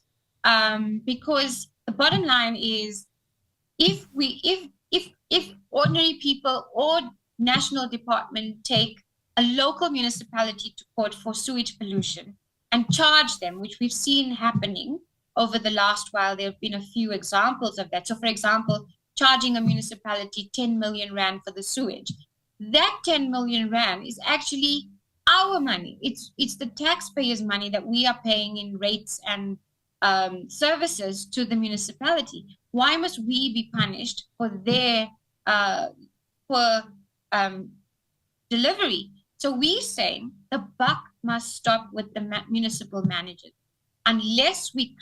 because the bottom line is if ordinary people or national department take a local municipality to court for sewage pollution and charge them, which we've seen happening over the last while, there have been a few examples of that. So, for example, charging a municipality 10 million rand for the sewage. That 10 million rand is actually our money. It's the taxpayers' money that we are paying in rates and services to the municipality. Why must we be punished for their delivery? So we're saying the buck must stop with the municipal managers. Unless we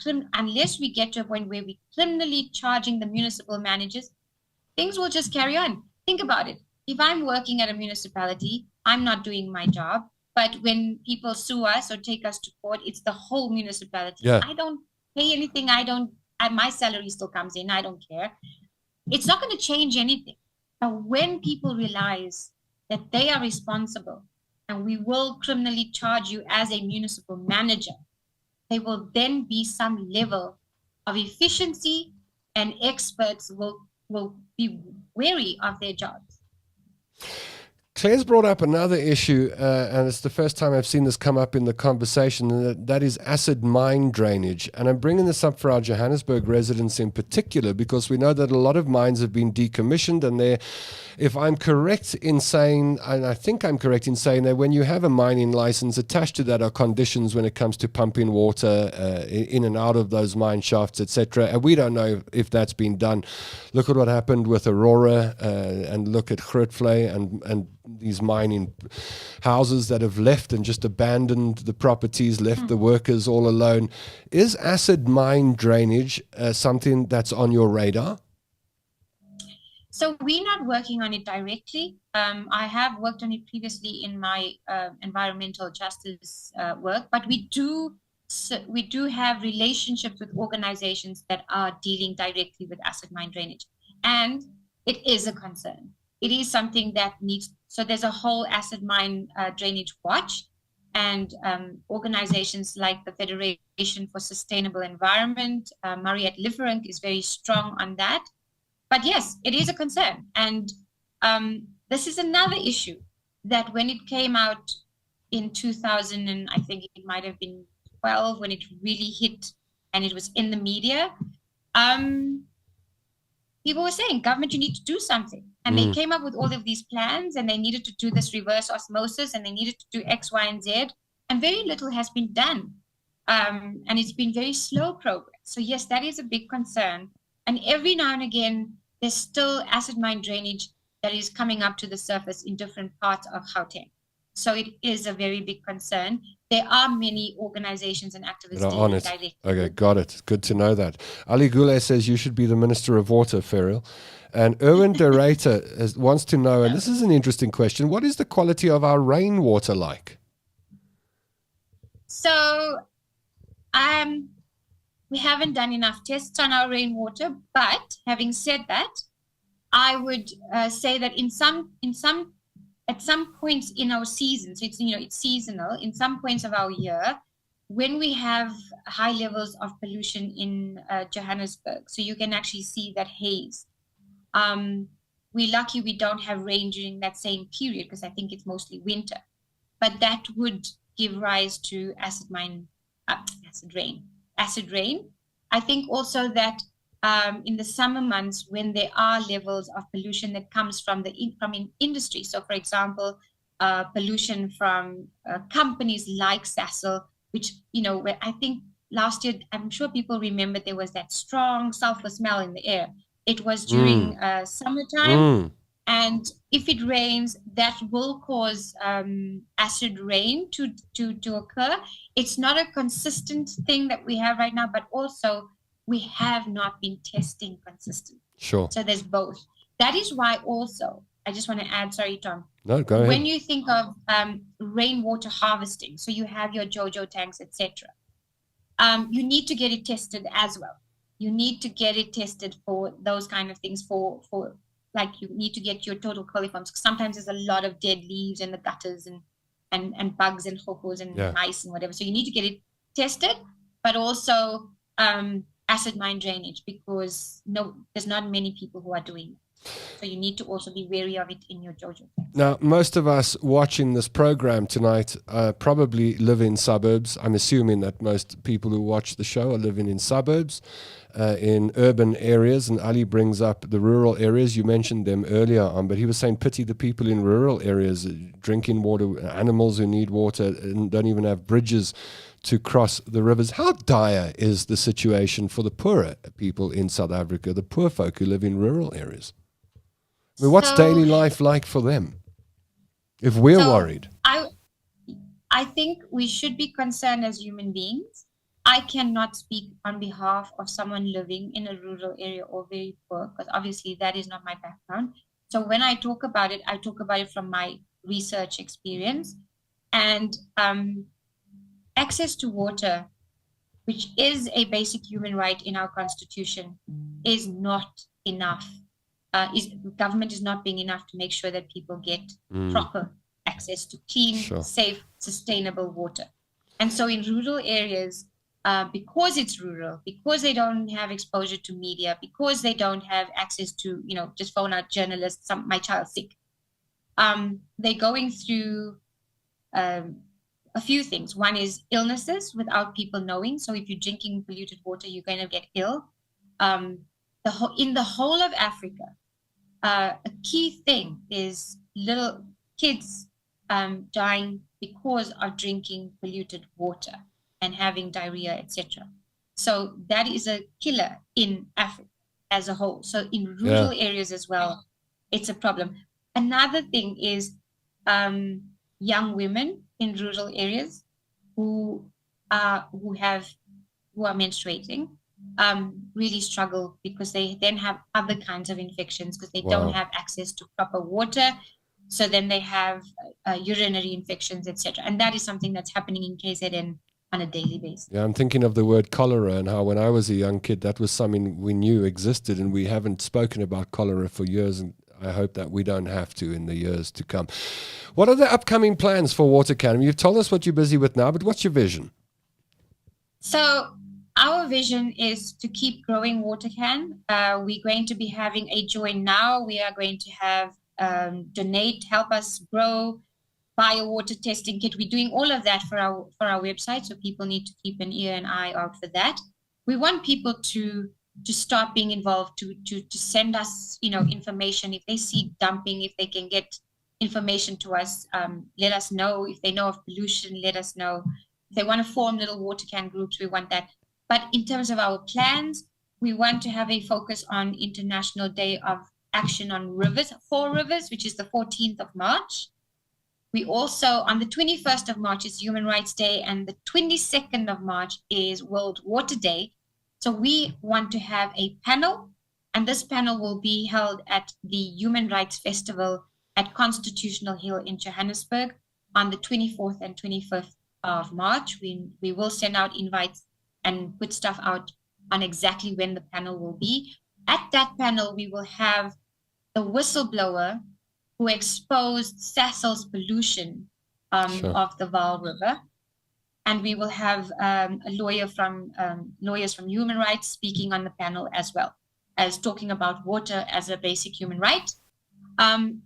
get to a point where we're criminally charging the municipal managers, things will just carry on. Think about it. If I'm working at a municipality, I'm not doing my job. But when people sue us or take us to court, it's the whole municipality. Yeah. I don't pay anything. My salary still comes in. I don't care. It's not going to change anything. But when people realize that they are responsible and we will criminally charge you as a municipal manager, there will then be some level of efficiency and experts will be wary of their jobs. Claire's brought up another issue, and it's the first time I've seen this come up in the conversation, and that is acid mine drainage. And I'm bringing this up for our Johannesburg residents in particular, because we know that a lot of mines have been decommissioned, and if I'm correct in saying, and I think I'm correct in saying that when you have a mining license, attached to that are conditions when it comes to pumping water in and out of those mine shafts, etc. And we don't know if that's been done. Look at what happened with Aurora, and look at Grootvlei and these mining houses that have left and just abandoned the properties, left the workers all alone. Is acid mine drainage something that's on your radar? So we're not working on it directly. I have worked on it previously in my environmental justice work, but we do have relationships with organizations that are dealing directly with acid mine drainage, and it is a concern. It is something that needs. So there's a whole acid mine drainage watch, and organizations like the Federation for Sustainable Environment, Mariette Liverink is very strong on that. But yes, it is a concern. And this is another issue that when it came out in 2000, and I think it might have been 12 when it really hit and it was in the media, people were saying, government, you need to do something. And they came up with all of these plans, and they needed to do this reverse osmosis, and they needed to do X, Y, and Z. And very little has been done. And it's been very slow progress. So yes, that is a big concern. And every now and again, there's still acid mine drainage that is coming up to the surface in different parts of Gauteng. So it is a very big concern. There are many organizations and activists that are on it. Directly. Okay, got it. Good to know that. Ali Gule says you should be the Minister of Water, Ferrell. And Erwin de Ruyter wants to know, and this is an interesting question, what is the quality of our rainwater like? So, we haven't done enough tests on our rainwater, but having said that, I would say that at some points in our season, so it's seasonal, in some points of our year, when we have high levels of pollution in Johannesburg, so you can actually see that haze. We're lucky we don't have rain during that same period because I think it's mostly winter, but that would give rise to acid rain. I think also that in the summer months, when there are levels of pollution that comes from industry, so for example, pollution from companies like Sasol, which where I think last year, I'm sure people remember there was that strong sulfur smell in the air. It was during summertime. And if it rains, that will cause acid rain to occur. It's not a consistent thing that we have right now, but also we have not been testing consistently. Sure. So there's both. That is why also, I just want to add, sorry, Tom. No, go ahead. When you think of rainwater harvesting, so you have your JoJo tanks, etc., you need to get it tested as well. You need to get it tested for those kind of things, for like you need to get your total coliforms. Sometimes there's a lot of dead leaves in the gutters and bugs and hokos and mice and whatever. So you need to get it tested, but also acid mine drainage, because there's not many people who are doing it. So you need to also be wary of it in your JoJo. Now, most of us watching this program tonight probably live in suburbs. I'm assuming that most people who watch the show are living in suburbs, in urban areas. And Ali brings up the rural areas. You mentioned them earlier on, but he was saying pity the people in rural areas, drinking water, animals who need water and don't even have bridges to cross the rivers. How dire is the situation for the poorer people in South Africa, the poor folk who live in rural areas? I mean, what's daily life like for them if we're worried? I think we should be concerned as human beings. I cannot speak on behalf of someone living in a rural area or very poor, because obviously that is not my background. So when I talk about it, I talk about it from my research experience. And access to water, which is a basic human right in our constitution, is not enough. Government is not being enough to make sure that people get proper access to clean, safe, sustainable water. And so in rural areas, because it's rural, because they don't have exposure to media, because they don't have access to, just phone out journalists, my child's sick, they're going through a few things. One is illnesses without people knowing. So if you're drinking polluted water, you're going to get ill. In the whole of Africa, a key thing is little kids dying because of drinking polluted water and having diarrhea, etc. So that is a killer in Africa as a whole. So in rural areas as well, it's a problem. Another thing is young women in rural areas who are menstruating really struggle because they then have other kinds of infections because they don't have access to proper water. So then they have urinary infections, etc. And that is something that's happening in KZN on a daily basis. Yeah, I'm thinking of the word cholera and how when I was a young kid, that was something we knew existed, and we haven't spoken about cholera for years, and I hope that we don't have to in the years to come. What are the upcoming plans for WaterCAN? You've told us what you're busy with now, but what's your vision? So our vision is to keep growing WaterCAN. We're going to be having a join now. We are going to have donate, help us grow, buy a water testing kit. We're doing all of that for our website, so people need to keep an ear and eye out for that. We want people to start being involved, to send us, information. If they see dumping, if they can get information to us, let us know. If they know of pollution, let us know. If they want to form little WaterCAN groups, we want that. But in terms of our plans, we want to have a focus on International Day of Action on Rivers, 4 Rivers, which is the 14th of March. We also, on the 21st of March is Human Rights Day, and the 22nd of March is World Water Day. So we want to have a panel, and this panel will be held at the Human Rights Festival at Constitutional Hill in Johannesburg on the 24th and 25th of March. We will send out invites and put stuff out on exactly when the panel will be. At that panel, we will have the whistleblower who exposed Sasol's pollution of the Vaal River. And we will have lawyers from human rights speaking on the panel, as well as talking about water as a basic human right.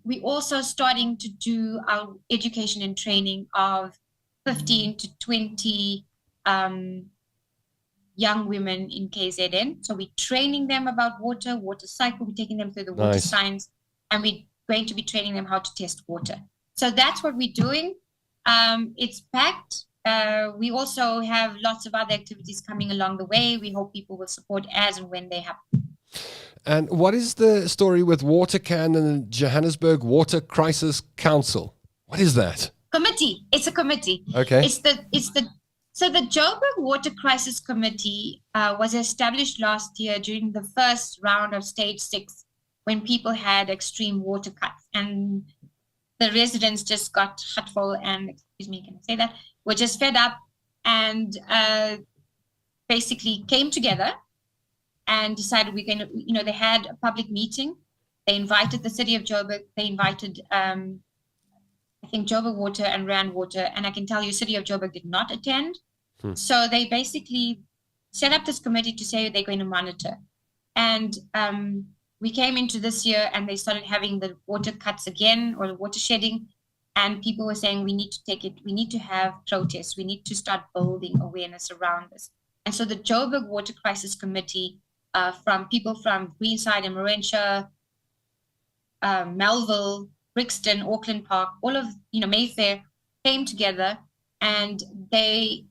We're also starting to do our education and training of 15 to 20 young women in KZN. So we're training them about water cycle. We're taking them through the water science, and we're going to be training them how to test water. So that's what we're doing. It's packed. We also have lots of other activities coming along the way. We hope people will support as and when they happen. And what is the story with WaterCAN and the Johannesburg Water Crisis Council? What is that? Committee. It's a committee. Okay. So the Joburg Water Crisis Committee was established last year during the first round of stage 6, when people had extreme water cuts, and the residents just got hurtful and, excuse me, can I say that? Were just fed up, and basically came together and decided we're going to, they had a public meeting. They invited the city of Joburg. They invited, I think, Joburg Water and Rand Water. And I can tell you, city of Joburg did not attend. So they basically set up this committee to say they're going to monitor. And we came into this year and they started having the water cuts again, or the water shedding. And people were saying, we need to take it. We need to have protests. We need to start building awareness around this. And so the Joburg Water Crisis Committee, from people from Greenside and Marentia, Melville, Brixton, Auckland Park, all of Mayfair, came together, and they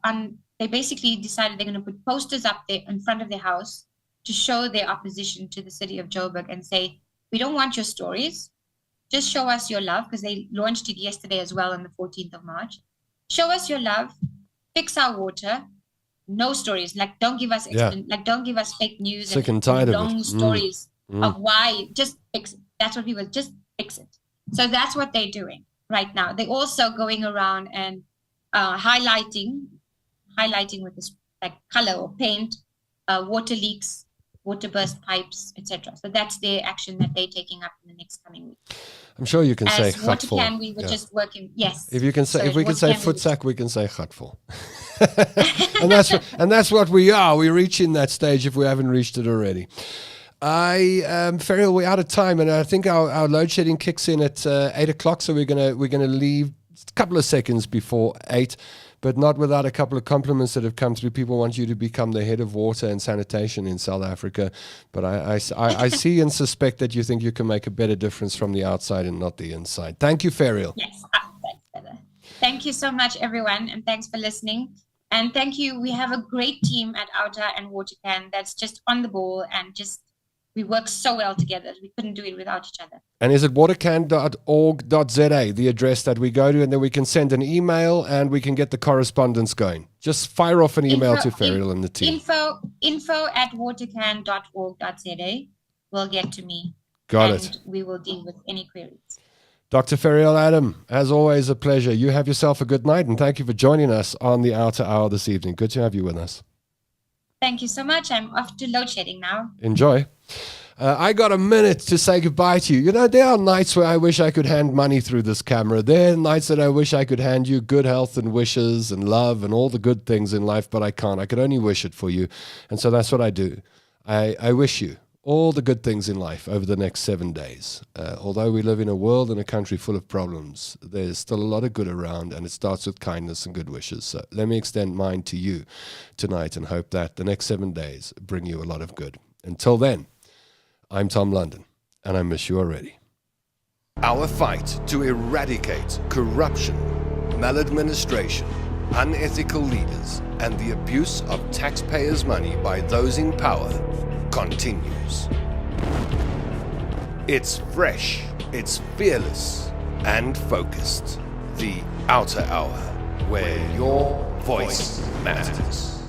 basically decided they're going to put posters up there in front of their house to show their opposition to the city of Joburg and say, we don't want your stories. Just show us your love, because they launched it yesterday as well on the 14th of March. Show us your love, fix our water, no stories. Like, don't give us don't give us fake news. Sick and tired of long stories of why. Just fix it. That's what people, just fix it. So that's what they're doing right now. They're also going around and highlighting with this like color or paint, water leaks, water burst pipes, etc. So that's their action that they're taking up in the next coming week. I'm sure you can say WaterCAN, we were just working. Yes. If you can say, if we can say futsak, we can say gatful. and that's what we are. We're reaching that stage if we haven't reached it already. Ferriel, we're out of time, and I think our load shedding kicks in at 8 o'clock. So we're gonna leave a couple of seconds before 8. But not without a couple of compliments that have come through. People want you to become the head of water and sanitation in South Africa. But I see and suspect that you think you can make a better difference from the outside and not the inside. Thank you, Ferriel. Yes, thanks, brother. Thank you so much, everyone, and thanks for listening. And thank you. We have a great team at Outer and WaterCAN that's just on the ball and just we work so well together. We couldn't do it without each other. And is it watercan.org.za, the address that we go to, and then we can send an email and we can get the correspondence going? Just fire off an email to Ferriel and the team. info@watercan.org.za will get to me. Got and it. We will deal with any queries. Dr. Ferriel Adam, as always, a pleasure. You have yourself a good night, and thank you for joining us on the Outer Hour this evening. Good to have you with us. Thank you so much. I'm off to load shedding now. Enjoy. I got a minute to say goodbye to you. You know, there are nights where I wish I could hand money through this camera. There are nights that I wish I could hand you good health and wishes and love and all the good things in life, but I can't. I could only wish it for you. And so that's what I do. I wish you all the good things in life over the next 7 days. Although we live in a world and a country full of problems, there's still a lot of good around, and it starts with kindness and good wishes. So let me extend mine to you tonight and hope that the next 7 days bring you a lot of good. Until then, I'm Tom London, and I miss you already. Our fight to eradicate corruption, maladministration, unethical leaders, and the abuse of taxpayers' money by those in power continues. It's fresh, it's fearless, and focused. The Outer Hour, where your voice matters.